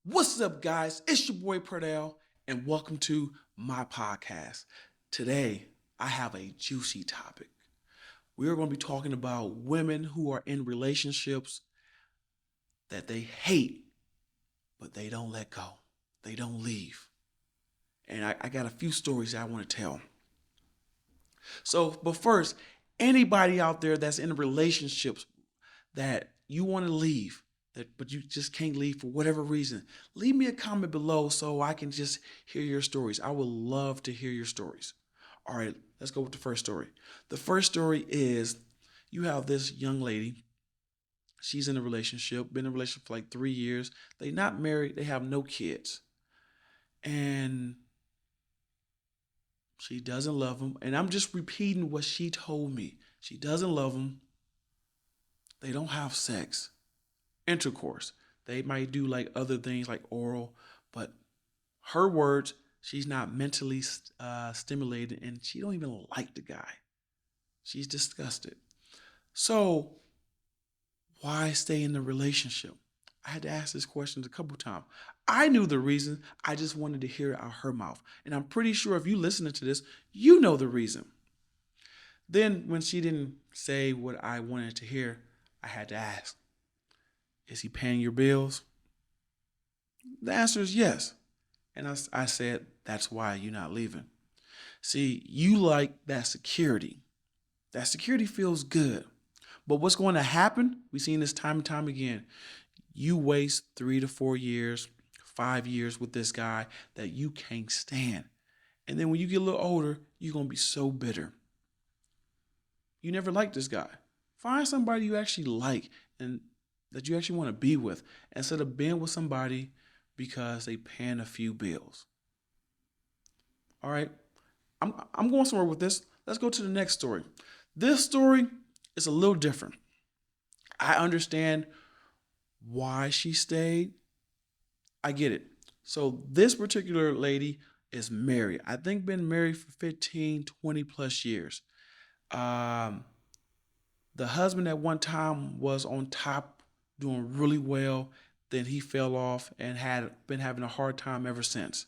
What's up, guys? It's your boy Perdell, and welcome to my podcast. Today, I have a juicy topic. We are going to be talking about women who are in relationships that they hate, but they don't let go. They don't leave. And I got a few stories that I want to tell. But first, anybody out there that's in relationships that you want to leave, but you just can't leave for whatever reason, leave me a comment below so I can just hear your stories. I would love to hear your stories. All right, let's go with the first story. The first story is you have this young lady. She's in a relationship, been in a relationship for like 3 years. They're not married, they have no kids. And she doesn't love him. And I'm just repeating what she told me. She doesn't love him. They don't have sex, intercourse. They might do like other things like oral, but her words, she's not mentally stimulated and she don't even like the guy. She's disgusted. So why stay in the relationship? I had to ask this question a couple times. I knew the reason. I just wanted to hear it out her mouth. And I'm pretty sure if you listening to this, you know the reason. Then when she didn't say what I wanted to hear, I had to ask, is he paying your bills? The answer is yes. And I said, that's why you're not leaving. See, you like that security. That security feels good. But what's going to happen? We've seen this time and time again. You waste 3 to 4 years, 5 years with this guy that you can't stand. And then when you get a little older, you're going to be so bitter. You never liked this guy. Find somebody you actually like and that you actually want to be with instead of being with somebody because they paying a few bills. All right. I'm going somewhere with this. Let's go to the next story. This story is a little different. I understand why she stayed. I get it. So this particular lady is married. I think been married for 15, 20 plus years. Um, the husband at one time was on top, doing really well. Then he fell off and had been having a hard time ever since.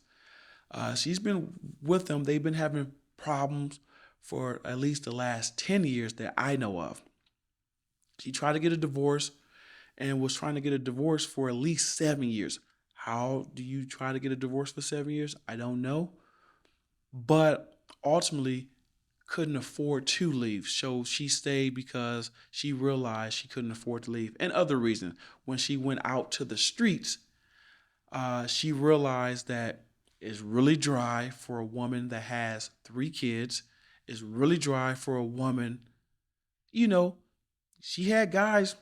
She's been with them. They've been having problems for at least the last 10 years that I know of. She tried to get a divorce and was trying to get a divorce for at least 7 years. How do you try to get a divorce for 7 years? I don't know. But ultimately, couldn't afford to leave. So she stayed because she realized she couldn't afford to leave. And other reasons. When she went out to the streets, she realized that it's really dry for a woman that has 3 kids. It's really dry for a woman, you know, she had guys,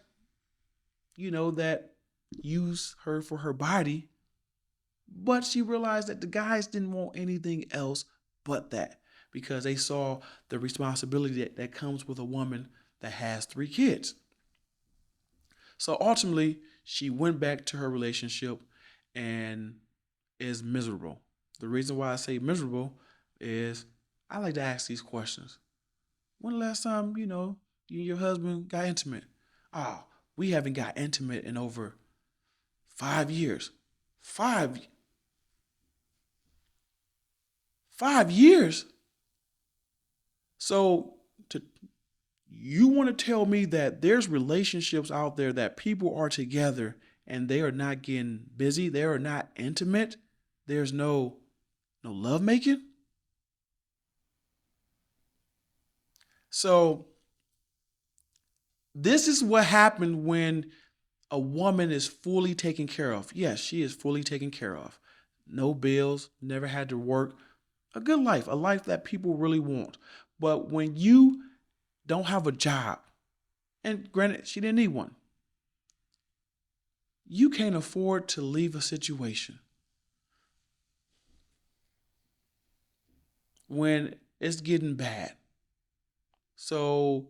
that use her for her body, but she realized that the guys didn't want anything else but that because they saw the responsibility that comes with a woman that has 3 kids. So ultimately, she went back to her relationship and is miserable. The reason why I say miserable is I like to ask these questions. When the last time, you and your husband got intimate? Oh, we haven't got intimate in over 5 years. 5 5 years. So to you want to tell me that there's relationships out there that people are together and they are not getting busy, they are not intimate, there's no love making? So this is what happened when a woman is fully taken care of. Yes, she is fully taken care of. No bills, never had to work. A good life, a life that people really want. But when you don't have a job, and granted, she didn't need one, you can't afford to leave a situation when it's getting bad. So,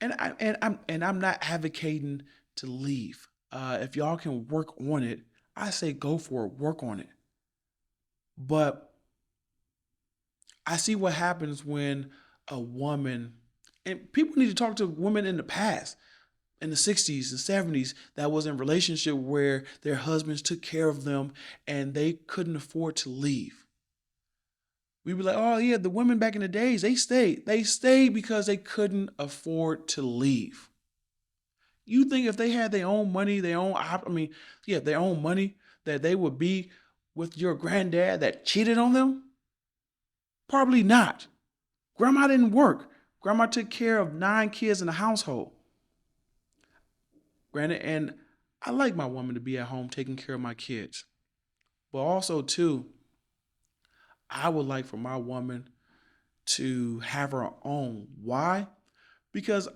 and I'm not advocating to leave. If y'all can work on it, I say go for it, work on it. But I see what happens when a woman, and people need to talk to women in the past. in the 60s and 70s that was in a relationship where their husbands took care of them and they couldn't afford to leave. We'd be like, oh yeah, the women back in the days, they stayed. They stayed because they couldn't afford to leave. You think if they had their own money, their own money, that they would be with your granddad that cheated on them? Probably not. Grandma didn't work. Grandma took care of 9 kids in the household. Granted, and I like my woman to be at home taking care of my kids. But also, too, I would like for my woman to have her own. Why? Because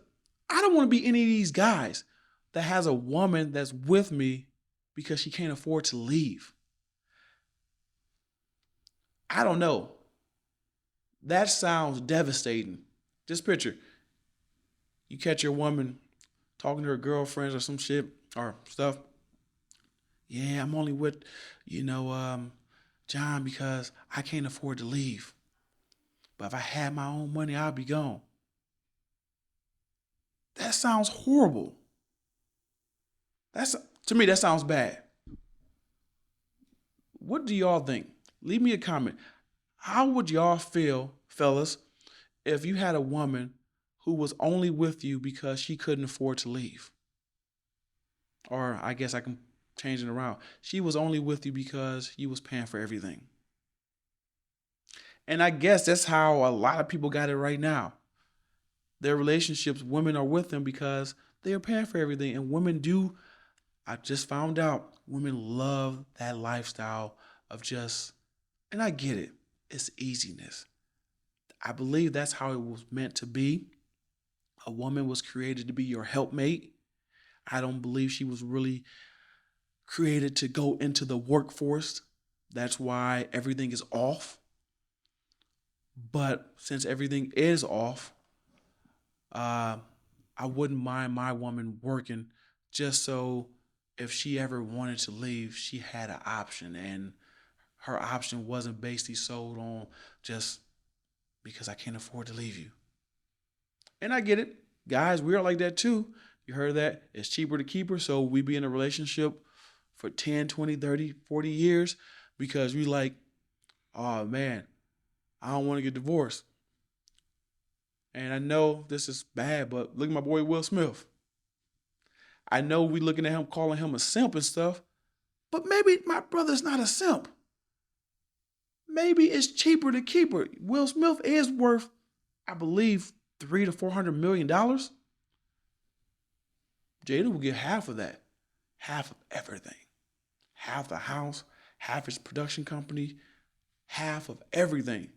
I don't want to be any of these guys that has a woman that's with me because she can't afford to leave. I don't know. That sounds devastating. Just picture you catch your woman talking to her girlfriends or some shit or stuff. Yeah, I'm only with, you know, John because I can't afford to leave. But if I had my own money, I'd be gone. That sounds horrible. That's to me, that sounds bad. What do y'all think? Leave me a comment. How would y'all feel, fellas, if you had a woman who was only with you because she couldn't afford to leave? Or I guess I can change it around. She was only with you because you was paying for everything. And I guess that's how a lot of people got it right now. Their relationships, women are with them because they are paying for everything. And women do, I just found out, women love that lifestyle of just, and I get it, it's easiness. I believe that's how it was meant to be. A woman was created to be your helpmate. I don't believe she was really created to go into the workforce. That's why everything is off. But since everything is off, uh, I wouldn't mind my woman working just so if she ever wanted to leave, she had an option. And her option wasn't basically sold on just because I can't afford to leave you. And I get it. Guys, we are like that too. You heard that? It's cheaper to keep her. So we be in a relationship for 10, 20, 30, 40 years because we like, oh man, I don't want to get divorced. And I know this is bad, but look at my boy Will Smith. I know we looking at him calling him a simp and stuff, but maybe my brother's not a simp. Maybe it's cheaper to keep her. Will Smith is worth, I believe, $300 to $400 million. Jada will get half of that, half of everything, half the house, half his production company, half of everything.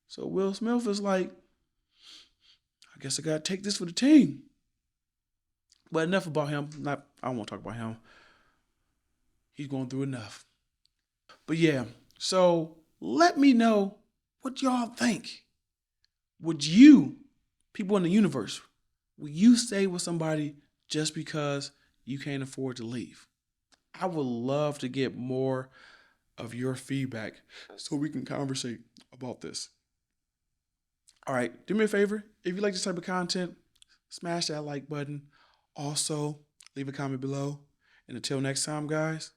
So Will Smith is like, I guess I gotta take this for the team. But enough about him. Not, I don't want to talk about him. He's going through enough. But yeah, so let me know what y'all think. Would you, people in the universe, will you stay with somebody just because you can't afford to leave? I would love to get more of your feedback so we can conversate about this. All right, do me a favor. If you like this type of content, smash that like button. Also, leave a comment below. And until next time, guys,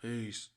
peace.